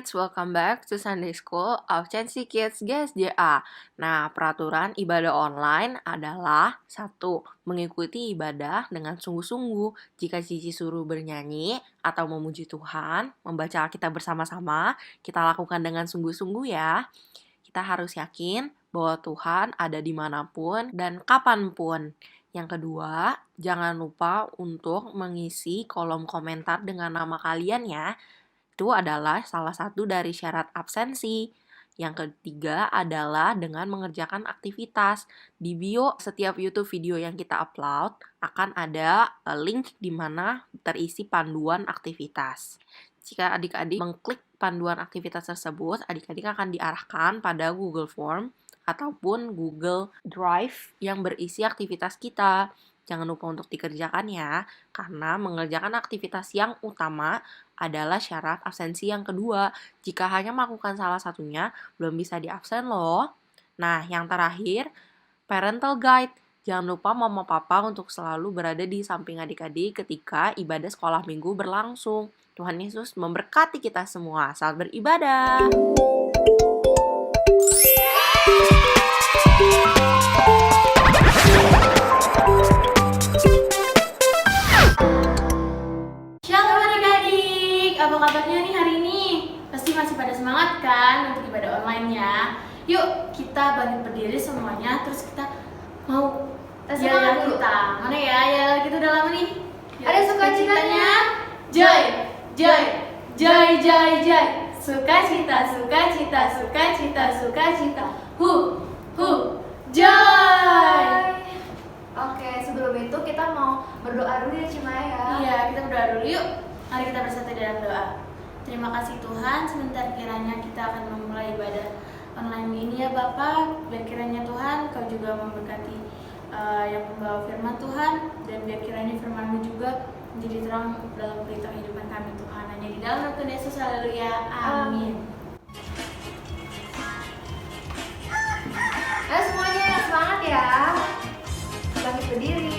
Kids, welcome back to Sunday School of Chancy Kids GSJA. Nah, peraturan ibadah online adalah 1. Mengikuti ibadah dengan sungguh-sungguh. Jika Cici suruh bernyanyi atau memuji Tuhan, membaca Alkitab bersama-sama, kita lakukan dengan sungguh-sungguh ya. Kita harus yakin bahwa Tuhan ada dimanapun dan kapanpun. Yang kedua, jangan lupa untuk mengisi kolom komentar dengan nama kalian ya. Itu adalah salah satu dari syarat absensi. Yang ketiga adalah dengan mengerjakan aktivitas. Di bio setiap YouTube video yang kita upload akan ada link di mana terisi panduan aktivitas. Jika adik-adik mengklik panduan aktivitas tersebut, adik-adik akan diarahkan pada Google Form ataupun Google Drive yang berisi aktivitas kita. Jangan lupa untuk dikerjakan ya, karena mengerjakan aktivitas yang utama adalah syarat absensi yang kedua. Jika hanya melakukan salah satunya, belum bisa diabsen loh. Nah, yang terakhir, parental guide. Jangan lupa mama papa untuk selalu berada di samping adik-adik ketika ibadah sekolah minggu berlangsung. Tuhan Yesus memberkati kita semua. Selamat beribadah. Apa kabarnya nih hari ini? Pasti masih pada semangat kan untuk ibadah online-nya? Yuk kita bangkit berdiri semuanya, terus kita mau semangat dulu. Kita mana ya kita udah lama nih. Ada sukacitanya. Joy, joy, joy, joy, joy. Sukacita, sukacita, sukacita, sukacita. Joy. Oke, sebelum itu kita mau berdoa dulu ya Cimaya. Iya, kita berdoa dulu yuk. Mari kita bersatu dalam doa. Terima kasih Tuhan, sebentar kiranya kita akan memulai ibadah online ini ya Bapak. Biar kiranya Tuhan Kau juga memberkati yang membawa firman Tuhan. Dan biar kiranya firman-Mu juga menjadi terang dalam pelita kehidupan kami Tuhan. Hanya di dalam nama Tuhan Yesus, haleluya, amin. Ayo semuanya semangat ya. Bangkit berdiri.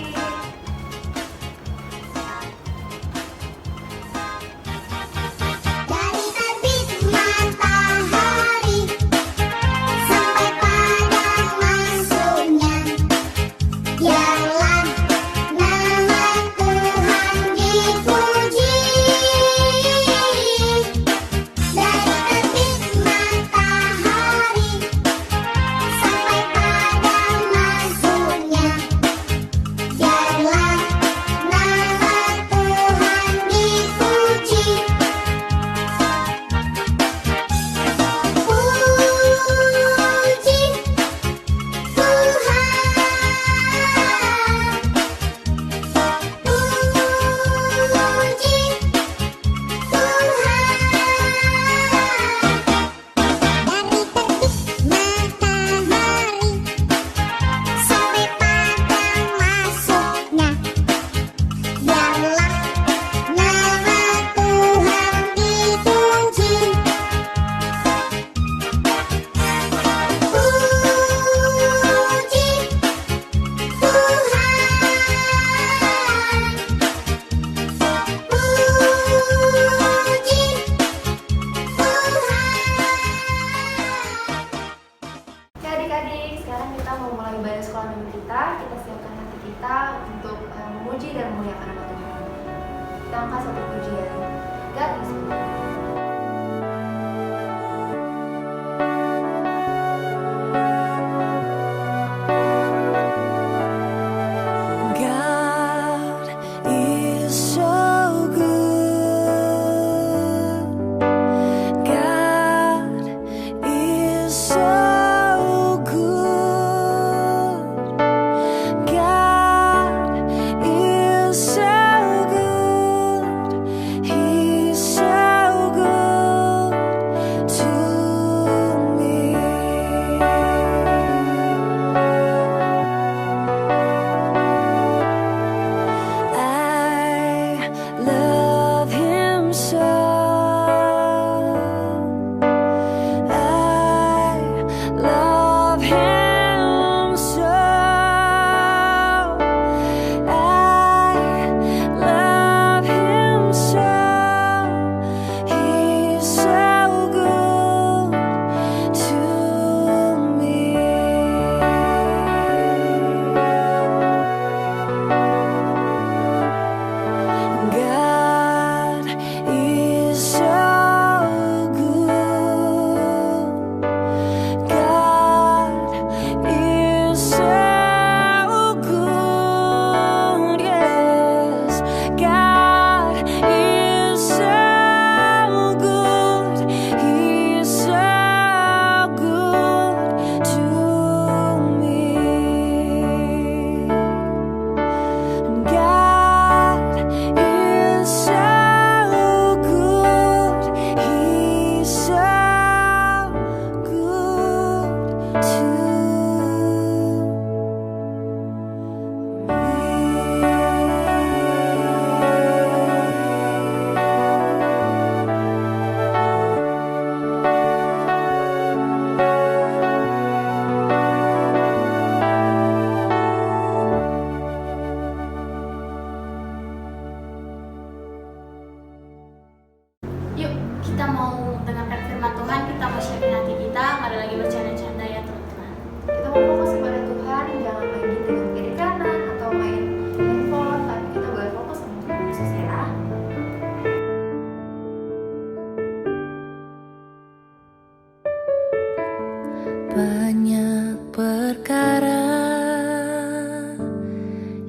Adik-adik, sekarang kita mau mulai ibadah sekolah minggu kita. Kita siapkan hati kita untuk memuji dan memuliakan nama Tuhan. Kita angkat satu pujian. God is good. So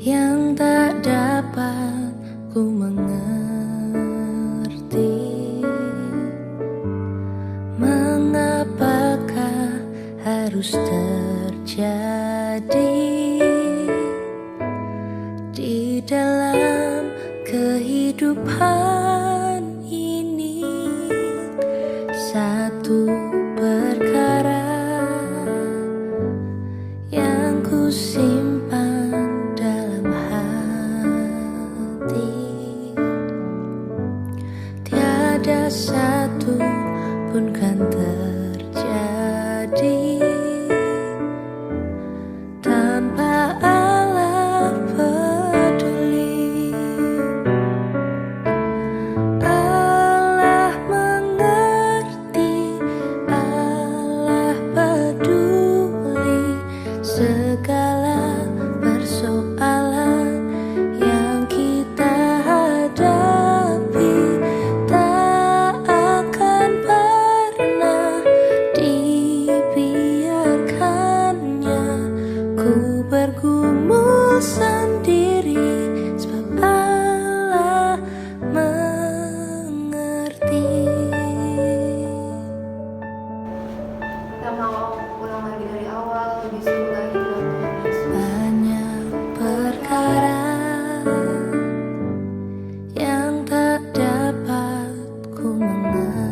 yang tak dapat ku mengerti. Mengapakah harus terjadi di dalam kehidupan ini? Satu perkara yang ku simpan dalam hati, tiada satu pun kan terjadi tanpa Allah peduli. Allah mengerti, Allah peduli segala persoalan yang kita hadapi. Tak akan pernah dibiarkannya ku bergumul sendiri, sebab Allah mengerti. Kita mau ulang lagi dari awal, lebih sungguh lagi dalam Tuhan Yesus. Banyak perkara yang tak dapat ku mengerti.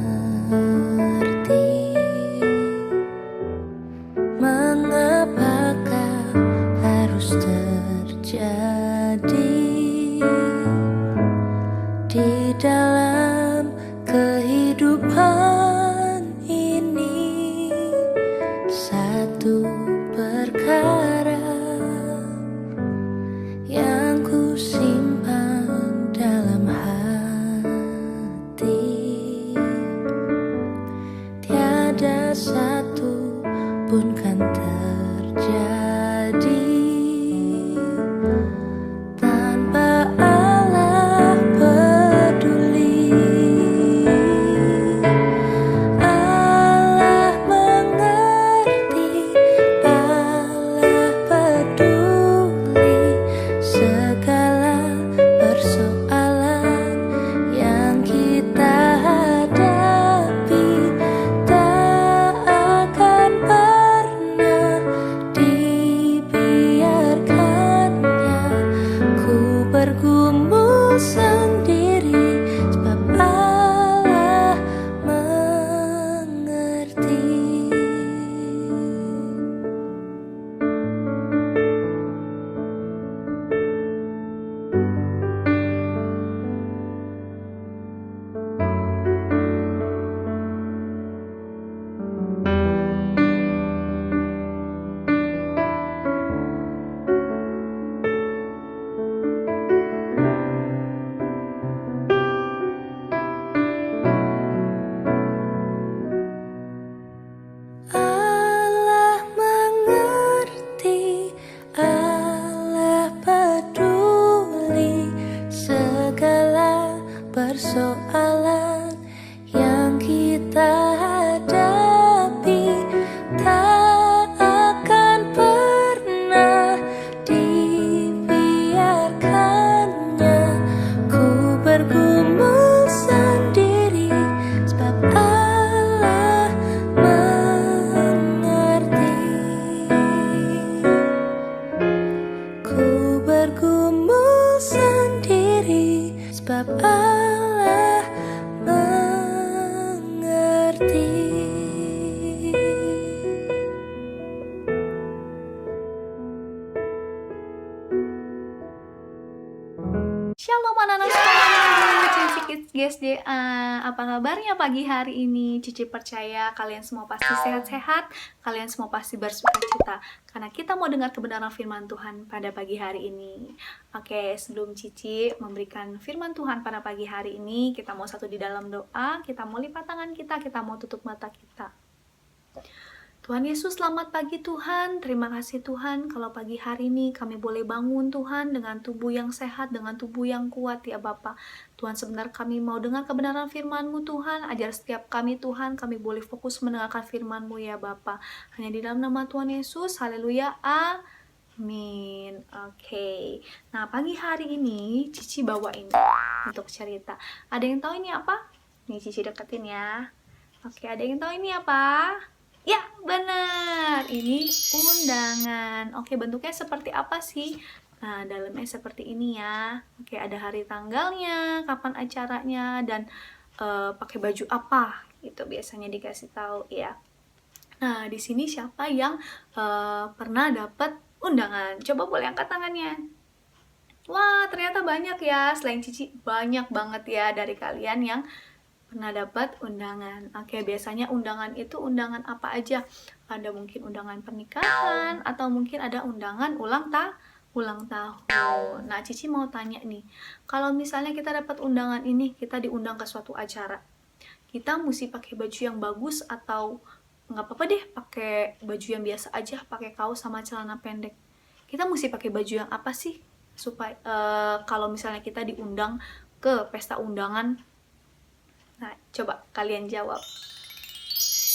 Mengapakah harus terjadi di dalam kehidupan ini? Satu perkara yang ku simpan dalam hati, tiada satu pun kan terjadi tanpa Allah peduli. Allah mengerti, Allah peduli segala persoalan yang kita hadapi. Tak akan pernah dibiarkannya ku bergumul sendiri, sebab Allah mengerti. Allah mengerti, Allah peduli segala persoalan yang kita hadapi. Tak akan pernah dibiarkannya ku bergumul sendiri, sebab Allah mengerti. Ku bergumul sendiri, sebab Allah mengerti. Shalom anak-anak sekolah, Cici Kids GSDA. Apa kabarnya pagi hari ini? Cici percaya kalian semua pasti sehat-sehat, kalian semua pasti bersukacita, karena kita mau dengar kebenaran firman Tuhan pada pagi hari ini. Oke, sebelum Cici memberikan firman Tuhan pada pagi hari ini, kita mau satu di dalam doa, kita mau lipat tangan kita mau tutup mata kita. Tuhan Yesus, selamat pagi Tuhan. Terima kasih Tuhan kalau pagi hari ini kami boleh bangun Tuhan dengan tubuh yang sehat, dengan tubuh yang kuat ya Bapa. Tuhan, sebenarnya kami mau dengar kebenaran firman-Mu Tuhan. Ajar setiap kami Tuhan, kami boleh fokus mendengarkan firman-Mu ya Bapa. Hanya di dalam nama Tuhan Yesus, haleluya, amin. Oke. Nah, pagi hari ini Cici bawa ini untuk cerita. Ada yang tahu ini apa? Nih Cici deketin ya. Oke, ada yang tahu ini apa? Ya, benar. Ini undangan. Oke, bentuknya seperti apa sih? Nah, dalamnya seperti ini ya. Oke, ada hari tanggalnya, kapan acaranya, dan pakai baju apa. Itu biasanya dikasih tahu ya. Nah, di sini siapa yang pernah dapat undangan? Coba boleh angkat tangannya. Wah, ternyata banyak ya. Selain Cici, banyak banget ya dari kalian yang pernah dapat undangan. Oke, biasanya undangan itu undangan apa aja? Ada mungkin undangan pernikahan, atau mungkin ada undangan ulang tahun. Nah, Cici mau tanya nih, kalau misalnya kita dapat undangan ini, kita diundang ke suatu acara, kita mesti pakai baju yang bagus atau nggak apa-apa deh pakai baju yang biasa aja, pakai kaos sama celana pendek? Kita mesti pakai baju yang apa sih supaya kalau misalnya kita diundang ke pesta undangan? Nah, coba kalian jawab.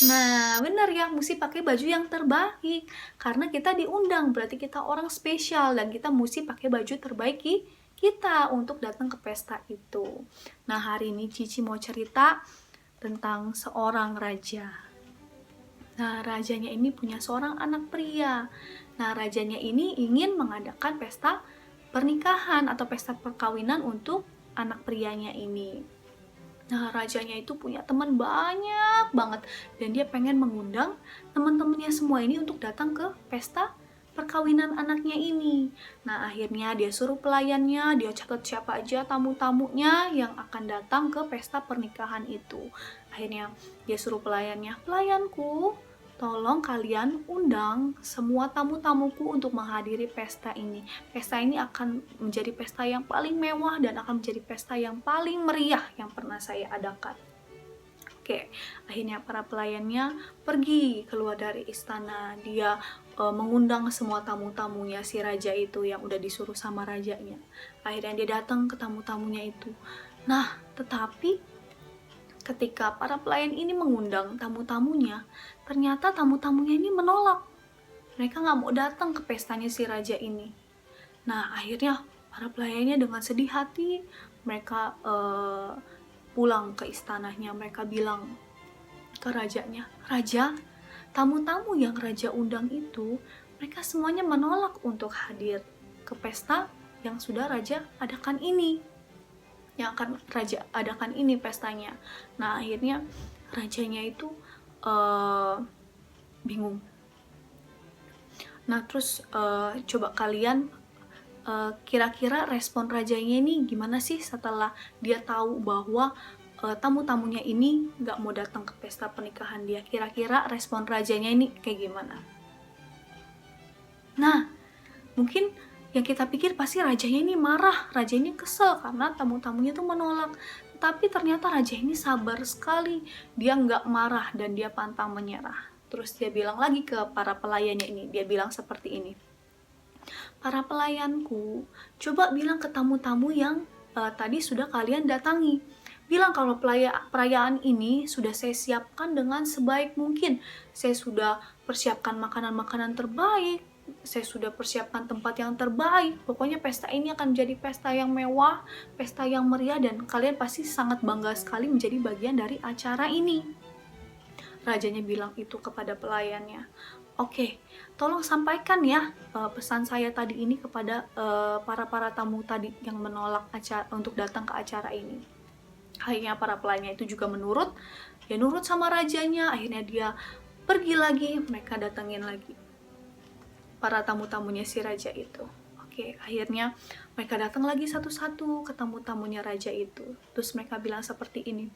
Nah, benar ya, mesti pakai baju yang terbaik karena kita diundang, berarti kita orang spesial dan kita mesti pakai baju terbaik kita untuk datang ke pesta itu. Nah, hari ini Cici mau cerita tentang seorang raja. Nah, rajanya ini punya seorang anak pria. Nah, rajanya ini ingin mengadakan pesta pernikahan atau pesta perkawinan untuk anak prianya ini. Nah, rajanya itu punya teman banyak banget dan dia pengen mengundang teman-temannya semua ini untuk datang ke pesta perkawinan anaknya ini. Nah, akhirnya dia suruh pelayannya, dia catat siapa aja tamu-tamunya yang akan datang ke pesta pernikahan itu. Akhirnya dia suruh pelayannya, "Pelayanku, tolong kalian undang semua tamu-tamuku untuk menghadiri pesta ini. Pesta ini akan menjadi pesta yang paling mewah dan akan menjadi pesta yang paling meriah yang pernah saya adakan." Oke, akhirnya para pelayannya pergi keluar dari istana. Dia mengundang semua tamu-tamunya si raja itu yang udah disuruh sama rajanya. Akhirnya dia datang ke tamu-tamunya itu. Nah, tetapi ketika para pelayan ini mengundang tamu-tamunya, ternyata tamu-tamunya ini menolak. Mereka nggak mau datang ke pestanya si raja ini. Nah, akhirnya para pelayannya dengan sedih hati, mereka pulang ke istananya. Mereka bilang ke rajanya, "Raja, tamu-tamu yang raja undang itu, mereka semuanya menolak untuk hadir ke pesta yang sudah raja adakan ini. Yang akan raja adakan ini pestanya." Nah, akhirnya rajanya itu bingung. Nah, terus coba kalian kira-kira respon rajanya ini gimana sih setelah dia tahu bahwa tamu-tamunya ini nggak mau datang ke pesta pernikahan dia? Kira-kira respon rajanya ini kayak gimana? Nah, mungkin yang kita pikir pasti rajanya ini marah, raja ini kesel karena tamu-tamunya tuh menolak. Tapi ternyata raja ini sabar sekali, dia nggak marah dan dia pantang menyerah. Terus dia bilang lagi ke para pelayannya ini, dia bilang seperti ini, "Para pelayanku, coba bilang ke tamu-tamu yang tadi sudah kalian datangi. Bilang kalau perayaan ini sudah saya siapkan dengan sebaik mungkin. Saya sudah persiapkan makanan-makanan terbaik, saya sudah persiapkan tempat yang terbaik. Pokoknya pesta ini akan menjadi pesta yang mewah, pesta yang meriah, dan kalian pasti sangat bangga sekali menjadi bagian dari acara ini." Rajanya bilang itu kepada pelayannya. "Oke, tolong sampaikan ya pesan saya tadi ini kepada para tamu tadi yang menolak untuk datang ke acara ini." Akhirnya para pelayannya itu juga menurut, dia nurut sama rajanya. Akhirnya dia pergi lagi, mereka datangin lagi para tamu-tamunya si raja itu. Oke, akhirnya mereka datang lagi satu-satu ke tamu-tamunya raja itu. Terus mereka bilang seperti ini,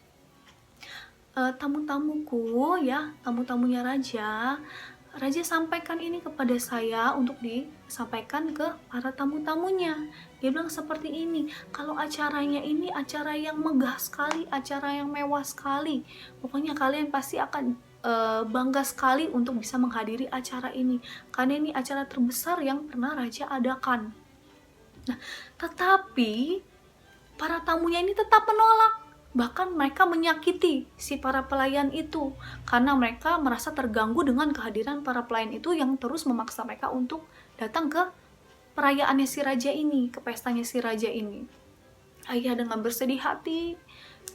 "Tamu-tamuku ya, tamu-tamunya raja sampaikan ini kepada saya untuk disampaikan ke para tamu-tamunya." Dia bilang seperti ini, "Kalau acaranya ini acara yang megah sekali, acara yang mewah sekali. Pokoknya kalian pasti akan bangga sekali untuk bisa menghadiri acara ini. Karena ini acara terbesar yang pernah raja adakan." Nah, tetapi para tamunya ini tetap menolak. Bahkan mereka menyakiti si para pelayan itu karena mereka merasa terganggu dengan kehadiran para pelayan itu yang terus memaksa mereka untuk datang ke perayaannya si raja ini, ke pestanya si raja ini. Akhirnya dengan bersedih hati,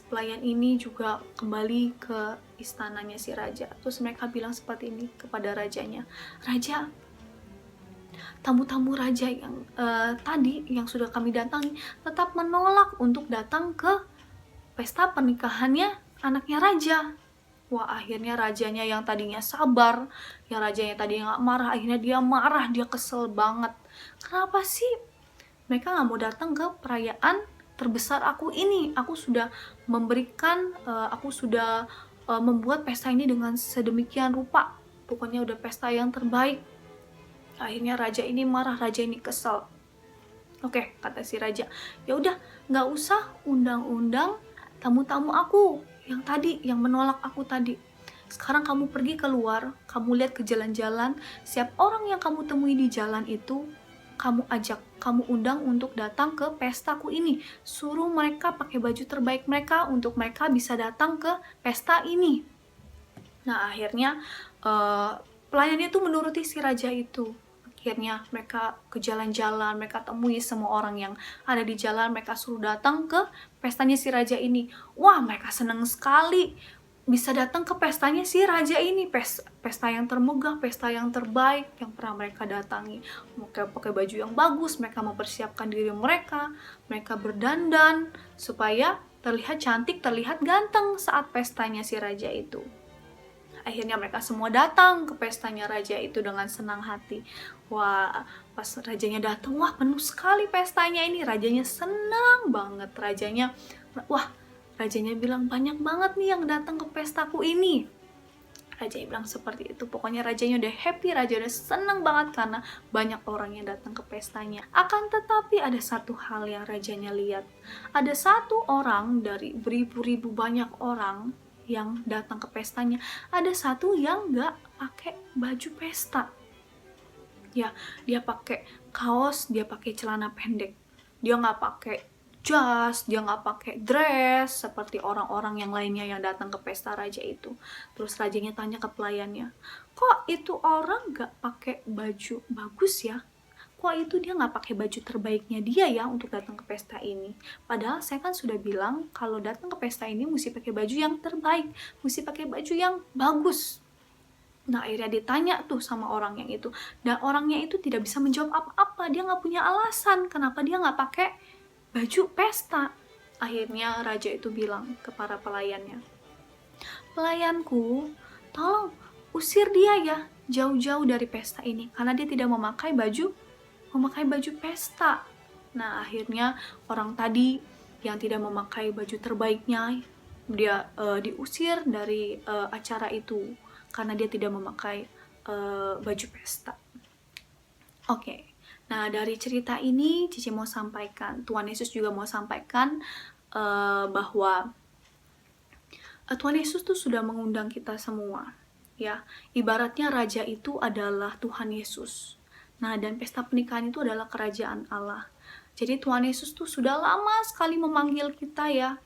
pelayan ini juga kembali ke istananya si raja. Terus mereka bilang seperti ini kepada rajanya, "Raja, tamu-tamu raja yang tadi yang sudah kami datangi tetap menolak untuk datang ke pesta pernikahannya anaknya raja." Wah, akhirnya rajanya yang tadinya sabar, yang rajanya tadinya nggak marah, akhirnya dia marah, dia kesel banget. Kenapa sih mereka nggak mau datang ke perayaan terbesar aku ini? Aku sudah memberikan, aku sudah membuat pesta ini dengan sedemikian rupa. Pokoknya udah pesta yang terbaik. Akhirnya raja ini marah, raja ini kesel. Oke, kata si raja, ya udah, nggak usah undang-undang tamu-tamu aku yang tadi, yang menolak aku tadi. Sekarang kamu pergi keluar, kamu lihat ke jalan-jalan, setiap orang yang kamu temui di jalan itu, kamu ajak, kamu undang untuk datang ke pestaku ini. Suruh mereka pakai baju terbaik mereka untuk mereka bisa datang ke pesta ini. Nah, akhirnya pelayannya tuh menuruti si raja itu. Akhirnya mereka ke jalan-jalan, mereka temui semua orang yang ada di jalan, mereka suruh datang ke pestanya si raja ini. Wah, mereka senang sekali bisa datang ke pestanya si raja ini, pesta yang termegah, pesta yang terbaik yang pernah mereka datangi. Mereka pakai baju yang bagus, mereka mempersiapkan diri mereka berdandan supaya terlihat cantik, terlihat ganteng saat pestanya si raja itu. Akhirnya mereka semua datang ke pestanya raja itu dengan senang hati. Wah, pas rajanya datang, wah penuh sekali pestanya ini. Rajanya senang banget. Rajanya bilang, banyak banget nih yang datang ke pestaku ini. Rajanya bilang seperti itu. Pokoknya rajanya udah happy, raja udah senang banget karena banyak orang yang datang ke pestanya. Akan tetapi ada satu hal yang rajanya lihat. Ada satu orang dari beribu-ribu banyak orang yang datang ke pestanya, ada satu yang nggak pakai baju pesta. Ya, dia pakai kaos, dia pakai celana pendek, dia nggak pakai jas, dia nggak pakai dress seperti orang-orang yang lainnya yang datang ke pesta raja itu. Terus rajanya tanya ke pelayannya, kok itu orang nggak pakai baju bagus ya? Kok itu dia nggak pakai baju terbaiknya dia ya untuk datang ke pesta ini? Padahal saya kan sudah bilang kalau datang ke pesta ini mesti pakai baju yang terbaik, mesti pakai baju yang bagus. Nah, akhirnya ditanya tuh sama orang yang itu, dan orangnya itu tidak bisa menjawab apa-apa. Dia nggak punya alasan kenapa dia nggak pakai baju pesta. Akhirnya raja itu bilang ke para pelayannya, "Pelayanku, tolong usir dia ya jauh-jauh dari pesta ini karena dia tidak memakai baju pesta." Nah, akhirnya orang tadi yang tidak memakai baju terbaiknya, dia diusir dari acara itu karena dia tidak memakai baju pesta. Oke. Nah, dari cerita ini Cici mau sampaikan, Tuhan Yesus juga mau sampaikan bahwa Tuhan Yesus tuh sudah mengundang kita semua, ya. Ibaratnya raja itu adalah Tuhan Yesus. Nah, dan pesta pernikahan itu adalah kerajaan Allah. Jadi Tuhan Yesus tuh sudah lama sekali memanggil kita ya.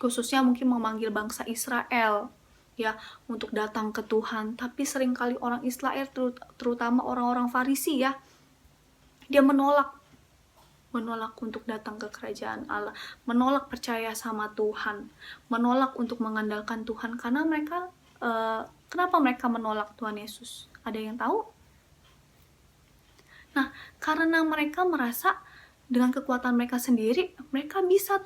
Khususnya mungkin memanggil bangsa Israel ya untuk datang ke Tuhan. Tapi seringkali orang Israel, terutama orang-orang Farisi ya, dia menolak untuk datang ke kerajaan Allah, menolak percaya sama Tuhan, menolak untuk mengandalkan Tuhan karena mereka kenapa mereka menolak Tuhan Yesus? Ada yang tahu? Nah, karena mereka merasa dengan kekuatan mereka sendiri, mereka bisa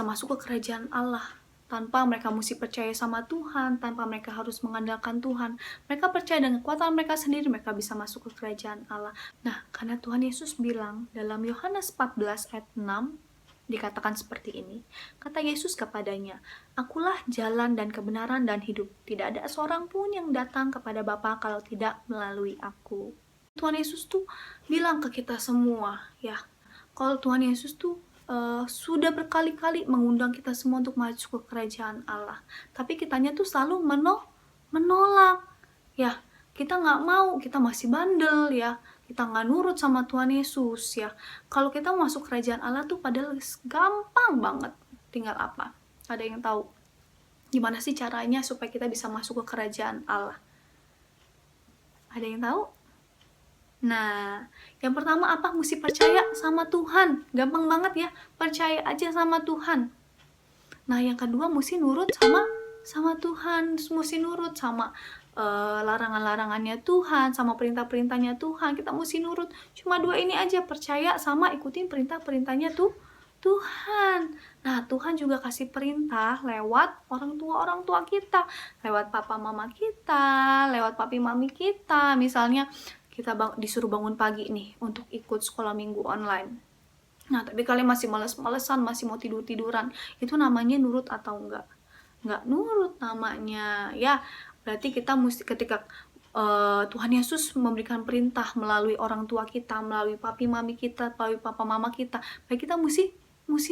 masuk ke kerajaan Allah tanpa mereka mesti percaya sama Tuhan, tanpa mereka harus mengandalkan Tuhan. Mereka percaya dengan kekuatan mereka sendiri, mereka bisa masuk ke kerajaan Allah. Nah, karena Tuhan Yesus bilang dalam Yohanes 14 ayat 6, dikatakan seperti ini. Kata Yesus kepadanya, "Akulah jalan dan kebenaran dan hidup. Tidak ada seorang pun yang datang kepada Bapa kalau tidak melalui aku." Tuhan Yesus tuh bilang ke kita semua, ya, kalau Tuhan Yesus tuh sudah berkali-kali mengundang kita semua untuk masuk ke kerajaan Allah. Tapi kitanya tuh selalu menolak. Ya, kita nggak mau, kita masih bandel ya. Kita nggak nurut sama Tuhan Yesus ya. Kalau kita masuk kerajaan Allah tuh padahal gampang banget. Tinggal apa? Ada yang tahu? Gimana sih caranya supaya kita bisa masuk ke kerajaan Allah? Ada yang tahu? Nah, yang pertama apa? Mesti percaya sama Tuhan. Gampang banget ya, percaya aja sama Tuhan. Nah, yang kedua mesti nurut sama Tuhan, mesti nurut sama larangan-larangannya Tuhan, sama perintah-perintahnya Tuhan. Kita mesti nurut. Cuma dua ini aja, percaya sama ikutin perintah-perintahnya Tuhan. Nah, Tuhan juga kasih perintah lewat orang tua kita, lewat papa mama kita, lewat papi mami kita. Misalnya kita disuruh bangun pagi nih untuk ikut sekolah minggu online. Nah, tapi kalian masih males-malesan, masih mau tidur-tiduran. Itu namanya nurut atau enggak? Enggak nurut namanya. Ya, berarti kita mesti ketika Tuhan Yesus memberikan perintah melalui orang tua kita, melalui papi mami kita, melalui papa mama kita, baik kita mesti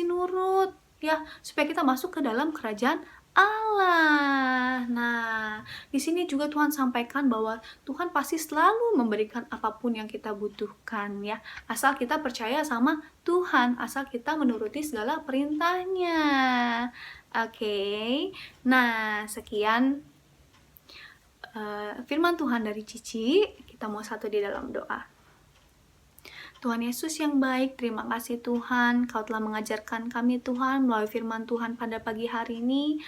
nurut ya, supaya kita masuk ke dalam kerajaan Allah. Nah, di sini juga Tuhan sampaikan bahwa Tuhan pasti selalu memberikan apapun yang kita butuhkan ya. Asal kita percaya sama Tuhan, asal kita menuruti segala perintahnya. Oke. Nah, sekian firman Tuhan dari Cici. Kita mau satu di dalam doa. Tuhan Yesus yang baik, terima kasih Tuhan, Kau telah mengajarkan kami Tuhan melalui firman Tuhan pada pagi hari ini,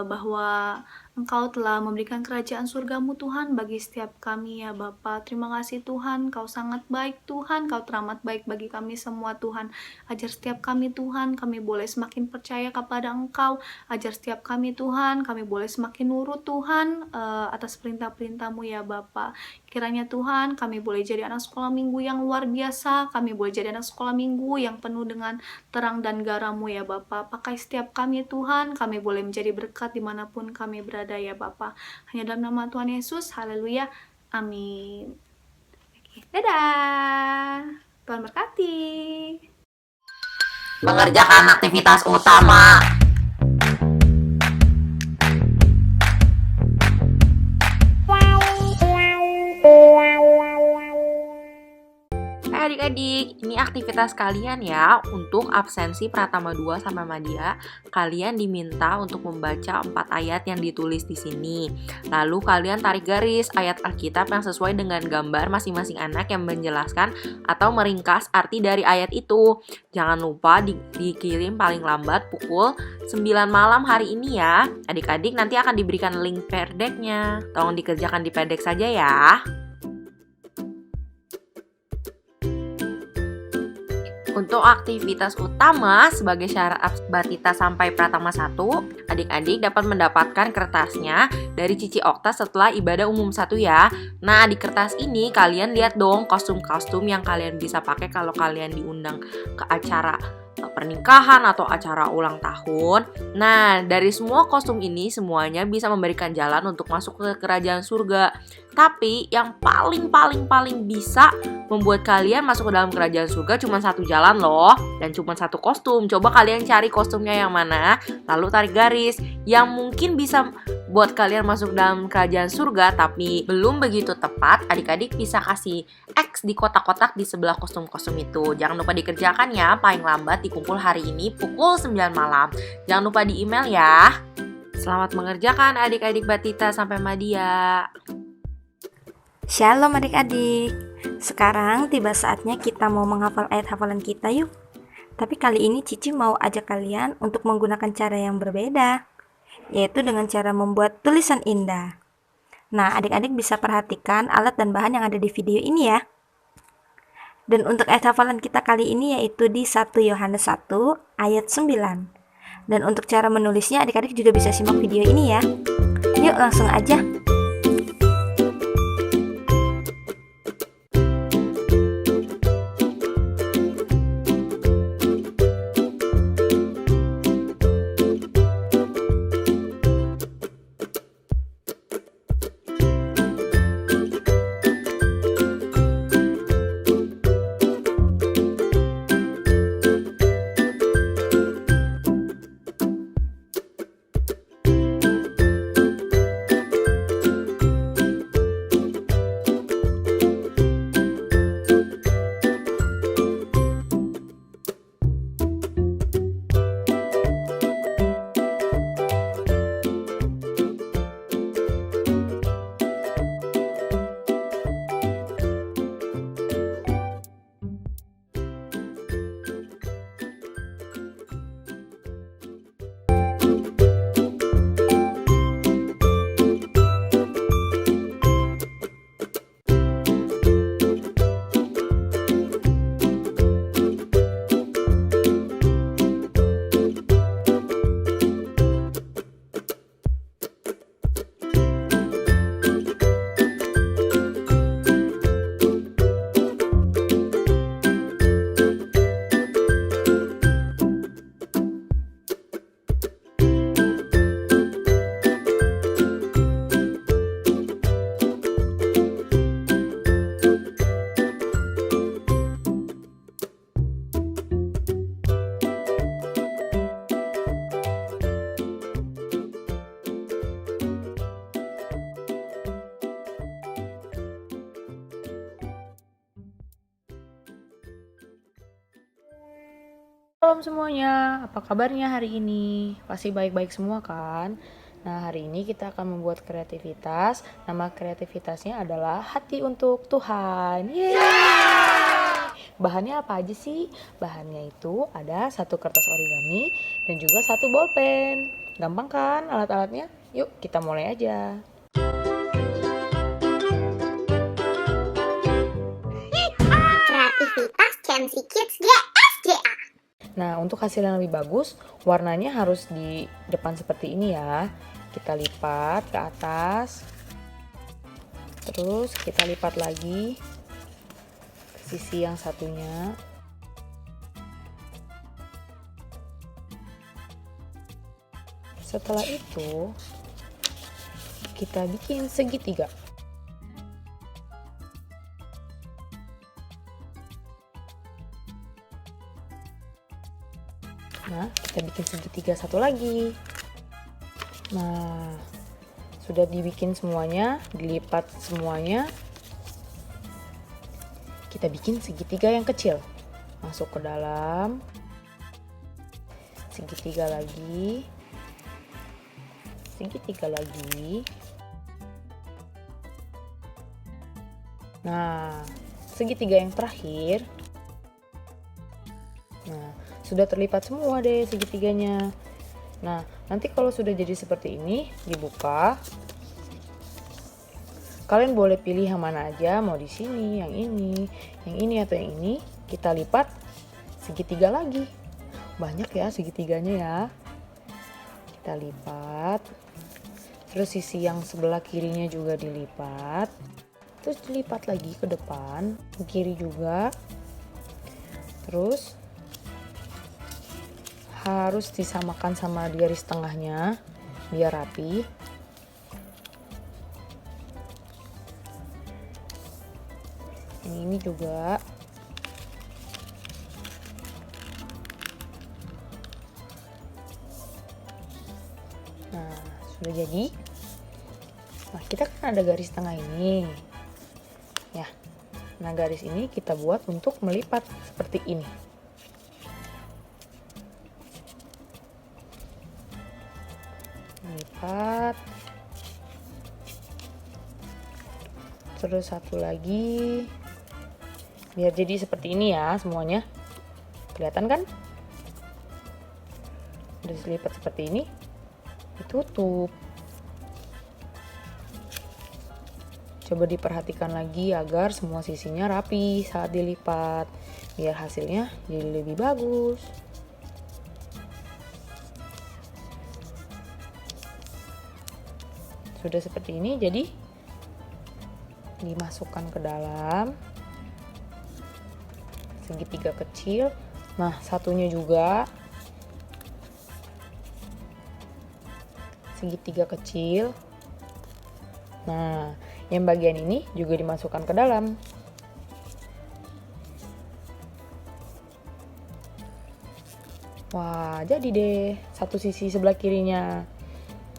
bahwa Engkau telah memberikan kerajaan surgamu Tuhan bagi setiap kami ya Bapa. Terima kasih Tuhan, Kau sangat baik Tuhan, Kau teramat baik bagi kami semua Tuhan. Ajar setiap kami Tuhan, kami boleh semakin percaya kepada Engkau. Ajar setiap kami Tuhan, kami boleh semakin nurut Tuhan atas perintah-perintah-Mu ya Bapa. Kiranya Tuhan, kami boleh jadi anak sekolah minggu yang luar biasa, kami boleh jadi anak sekolah minggu yang penuh dengan terang dan garam-Mu ya Bapa. Pakai setiap kami Tuhan, kami boleh menjadi berkat dimanapun kami berada ya Bapa. Hanya dalam nama Tuhan Yesus, haleluya, amin. Oke, dadah, Tuhan berkati. Mengerjakan aktivitas utama. Adik-adik, ini aktivitas kalian ya. Untuk absensi Pratama 2 sama Madya, kalian diminta untuk membaca 4 ayat yang ditulis di sini. Lalu kalian tarik garis ayat Alkitab yang sesuai dengan gambar masing-masing anak yang menjelaskan atau meringkas arti dari ayat itu. Jangan lupa dikirim paling lambat pukul 9 malam hari ini ya. Adik-adik nanti akan diberikan link perdeknya. Tolong dikerjakan di perdek saja ya. Untuk aktivitas utama sebagai syarat Batita sampai Pratama 1, adik-adik dapat mendapatkan kertasnya dari Cici Okta setelah ibadah umum 1 ya. Nah, di kertas ini kalian lihat dong kostum-kostum yang kalian bisa pakai kalau kalian diundang ke acara pernikahan atau acara ulang tahun. Nah, dari semua kostum ini semuanya bisa memberikan jalan untuk masuk ke kerajaan surga. Tapi yang paling bisa membuat kalian masuk ke dalam kerajaan surga cuma satu jalan loh, dan cuma satu kostum. Coba kalian cari kostumnya yang mana, lalu tarik garis. Yang mungkin bisa buat kalian masuk dalam kerajaan surga tapi belum begitu tepat, adik-adik bisa kasih X di kotak-kotak di sebelah kostum-kostum itu. Jangan lupa dikerjakan ya, paling lambat dikumpul hari ini pukul 9 malam. Jangan lupa di email ya. Selamat mengerjakan adik-adik Batita sampai Madya. Shalom adik-adik. Sekarang tiba saatnya kita mau menghafal ayat hafalan kita yuk. Tapi kali ini Cici mau ajak kalian untuk menggunakan cara yang berbeda, yaitu dengan cara membuat tulisan indah. Nah, adik-adik bisa perhatikan alat dan bahan yang ada di video ini ya. Dan untuk ayat hafalan kita kali ini yaitu di 1 Yohanes 1 ayat 9. Dan untuk cara menulisnya adik-adik juga bisa simak video ini ya. Yuk langsung aja. Shalom semuanya, apa kabarnya hari ini? Pasti baik-baik semua kan? Nah, hari ini kita akan membuat kreativitas. Nama kreativitasnya adalah Hati untuk Tuhan. Yeay! Bahannya apa aja sih? Bahannya itu ada 1 kertas origami dan juga 1 bolpen. Gampang kan alat-alatnya? Yuk kita mulai aja. Kreativitas Chelsea Kids GSDA. Nah, untuk hasil yang lebih bagus, warnanya harus di depan seperti ini ya. Kita lipat ke atas. Terus kita lipat lagi ke sisi yang satunya. Setelah itu, kita bikin segitiga. Nah, kita bikin segitiga satu lagi. Nah, sudah dibikin semuanya, dilipat semuanya. Kita bikin segitiga yang kecil. Masuk ke dalam. Segitiga lagi. Segitiga lagi. Nah, segitiga yang terakhir. Nah, sudah terlipat semua deh segitiganya. Nah, nanti kalau sudah jadi seperti ini, dibuka. Kalian boleh pilih yang mana aja, mau di sini, yang ini atau yang ini. Kita lipat segitiga lagi. Banyak ya segitiganya ya. Kita lipat. Terus sisi yang sebelah kirinya juga dilipat. Terus dilipat lagi ke depan, ke kiri juga. Terus harus disamakan sama garis tengahnya biar rapi. Ini juga. Nah, sudah jadi. Nah, kita kan ada garis tengah ini. Ya. Nah, garis ini kita buat untuk melipat seperti ini. Lipat. Terus satu lagi. Biar jadi seperti ini ya semuanya. Kelihatan kan? Udah dilipat seperti ini. Ditutup. Coba diperhatikan lagi agar semua sisinya rapi saat dilipat. Biar hasilnya jadi lebih bagus. Sudah seperti ini, jadi dimasukkan ke dalam segitiga kecil. Nah, satunya juga segitiga kecil. Nah, yang bagian ini juga dimasukkan ke dalam. Wah, jadi deh satu sisi sebelah kirinya.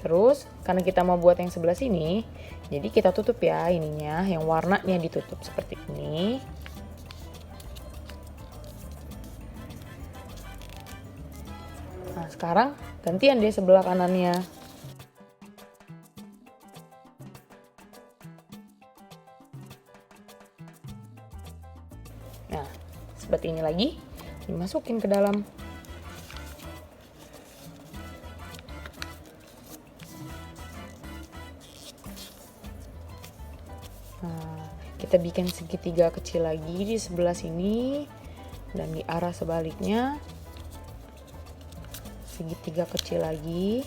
Terus, karena kita mau buat yang sebelah sini, jadi kita tutup ya ininya, yang warnanya ditutup seperti ini. Nah, sekarang gantian deh sebelah kanannya. Nah, seperti ini lagi, dimasukin ke dalam. Nah, kita bikin segitiga kecil lagi di sebelah sini dan di arah sebaliknya segitiga kecil lagi.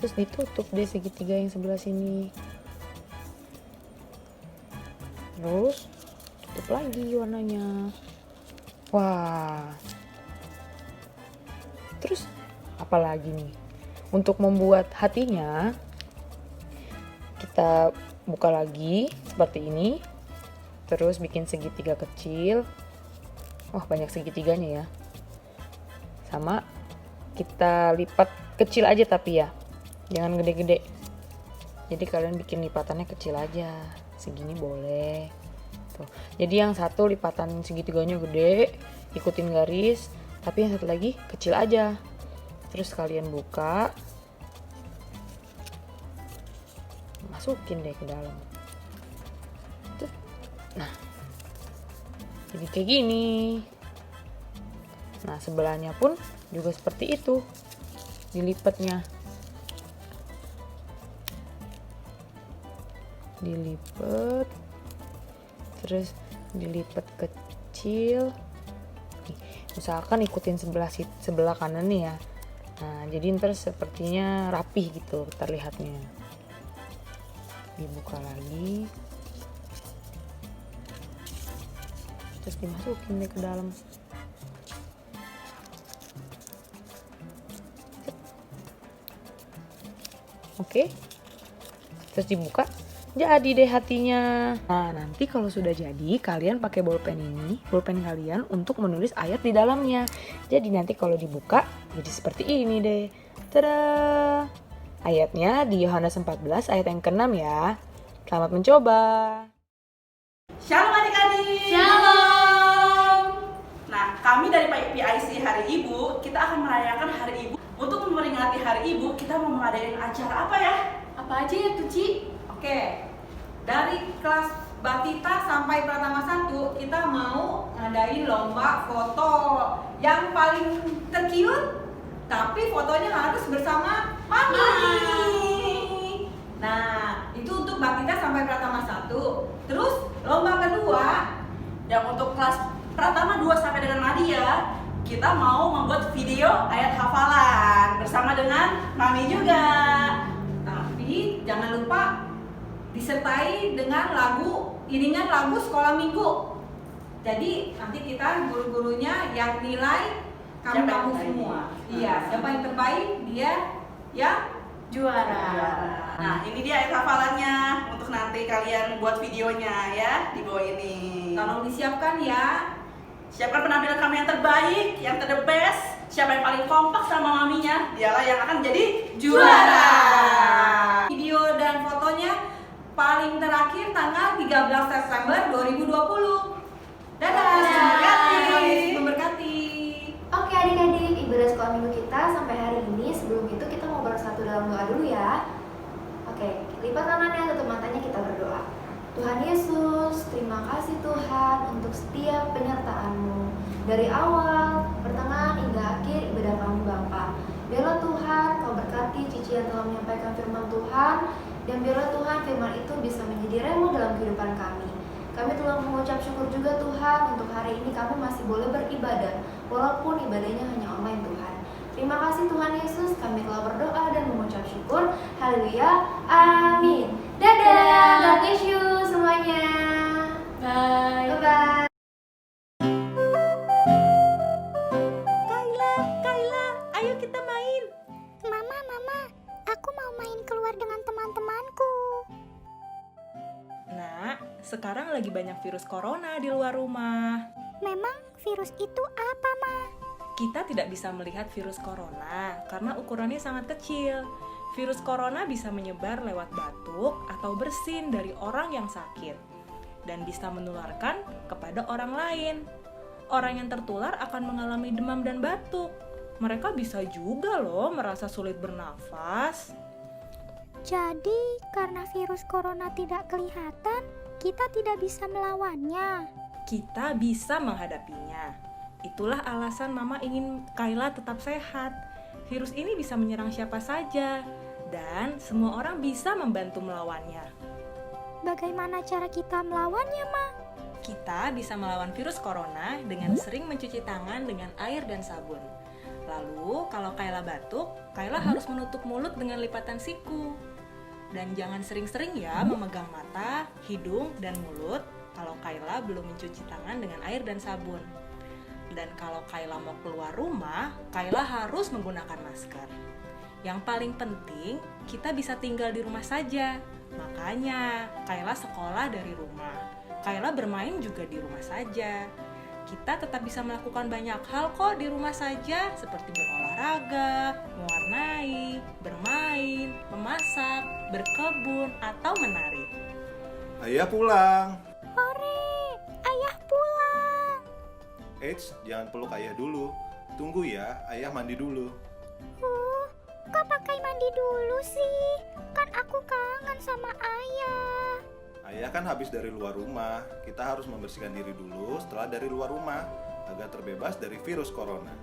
Terus ditutup deh segitiga yang sebelah sini. Terus tutup lagi warnanya. Wah. Terus apa lagi nih? Untuk membuat hatinya, kita buka lagi seperti ini. Terus bikin segitiga kecil. Wah, banyak segitiganya ya. Sama kita lipat kecil aja tapi ya. Jangan gede-gede. Jadi kalian bikin lipatannya kecil aja. Segini boleh. Tuh. Jadi yang satu lipatan segitiganya gede, ikutin garis, tapi yang satu lagi kecil aja. Terus kalian buka, masukin deh ke dalam. Tuh. Nah, jadi kayak gini. Nah, sebelahnya pun juga seperti itu, dilipatnya. Dilipat, terus dilipat kecil. Nih, misalkan ikutin sebelah kanan nih ya. Nah, jadi ntar sepertinya rapih gitu terlihatnya. Dibuka lagi, terus dimasukin deh ke dalam. Oke, terus dibuka, jadi deh hatinya. Nah, nanti kalau sudah jadi, kalian pakai bolpen ini, bolpen kalian untuk menulis ayat di dalamnya. Jadi nanti kalau dibuka, jadi seperti ini deh. Tada! Ayatnya di Yohanes 14 ayat yang ke-6 ya. Selamat mencoba. Shalom adik-adik. Shalom. Nah, kami dari PIC Hari Ibu, kita akan merayakan Hari Ibu. Untuk memperingati Hari Ibu, kita mau mengadain acara apa ya? Apa aja ya tuh, Ci? Oke, dari kelas Batita sampai Pratama 1, kita mau ngadain lomba foto yang paling terkiut, tapi fotonya harus bersama Mami. Nah, itu untuk Batita sampai Pratama 1. Terus lomba kedua, yang untuk kelas Pratama 2 sampai dengan Nadia, kita mau membuat video ayat hafalan bersama dengan Mami juga. Tapi jangan lupa disertai dengan iringan lagu sekolah minggu. Jadi nanti kita guru-gurunya yang nilai kamu semua. Iya, siapa yang terbaik dia yang Juara. Nah, ini dia ayat hafalannya untuk nanti kalian buat videonya ya di bawah ini. Tolong disiapkan ya. Siapkan penampilan kamu yang terbaik, yang the best. Siapa yang paling kompak sama maminya, dialah yang akan menjadi juara. Video dan fotonya paling terakhir tanggal 13 September 2020. Dadah. Yesus memberkati. Oke adik-adik, ibadah sekolah minggu kita sampai hari ini. Sebelum itu kita mau bersatu dalam doa dulu ya. Oke, lipat tangannya, tutup matanya, kita berdoa. Tuhan Yesus, terima kasih Tuhan untuk setiap penyertaan-Mu dari awal, pertengahan hingga akhir ibadah kami Bapa. Biarlah Tuhan Kau berkati Cici yang telah menyampaikan firman Tuhan, dan biarlah Tuhan firman itu bisa menjadi rema dalam kehidupan kami. Kami telah mengucap syukur juga Tuhan untuk hari ini kami masih boleh beribadah, walaupun ibadahnya hanya online Tuhan. Terima kasih Tuhan Yesus, kami telah berdoa dan mengucap syukur. Haleluya, amin. Dadah, God bless you semuanya. Bye. Bye-bye. Kayla, ayo kita main. Mama, aku mau main keluar dengan teman-temanku. Nak, sekarang lagi banyak virus corona di luar rumah. Memang virus itu apa, Ma? Kita tidak bisa melihat virus corona karena ukurannya sangat kecil. Virus corona bisa menyebar lewat batuk atau bersin dari orang yang sakit dan bisa menularkan kepada orang lain. Orang yang tertular akan mengalami demam dan batuk. Mereka bisa juga loh merasa sulit bernafas. Jadi, karena virus corona tidak kelihatan, kita tidak bisa melawannya. Kita bisa menghadapinya. Itulah alasan Mama ingin Kayla tetap sehat. Virus ini bisa menyerang siapa saja, dan semua orang bisa membantu melawannya. Bagaimana cara kita melawannya, Ma? Kita bisa melawan virus corona dengan sering mencuci tangan dengan air dan sabun. Lalu, kalau Kayla batuk, Kayla harus menutup mulut dengan lipatan siku. Dan jangan sering-sering ya memegang mata, hidung, dan mulut kalau Kayla belum mencuci tangan dengan air dan sabun. Dan kalau Kayla mau keluar rumah, Kayla harus menggunakan masker. Yang paling penting, kita bisa tinggal di rumah saja. Makanya, Kayla sekolah dari rumah. Kayla bermain juga di rumah saja. Kita tetap bisa melakukan banyak hal kok di rumah saja, seperti berolahraga, mewarnai, bermain, memasak, berkebun, atau menari. Ayah pulang. Hore! Eits, jangan peluk ayah dulu. Tunggu ya, ayah mandi dulu. Kok pakai mandi dulu sih? Kan aku kangen sama ayah. Ayah kan habis dari luar rumah. Kita harus membersihkan diri dulu setelah dari luar rumah agar terbebas dari virus corona.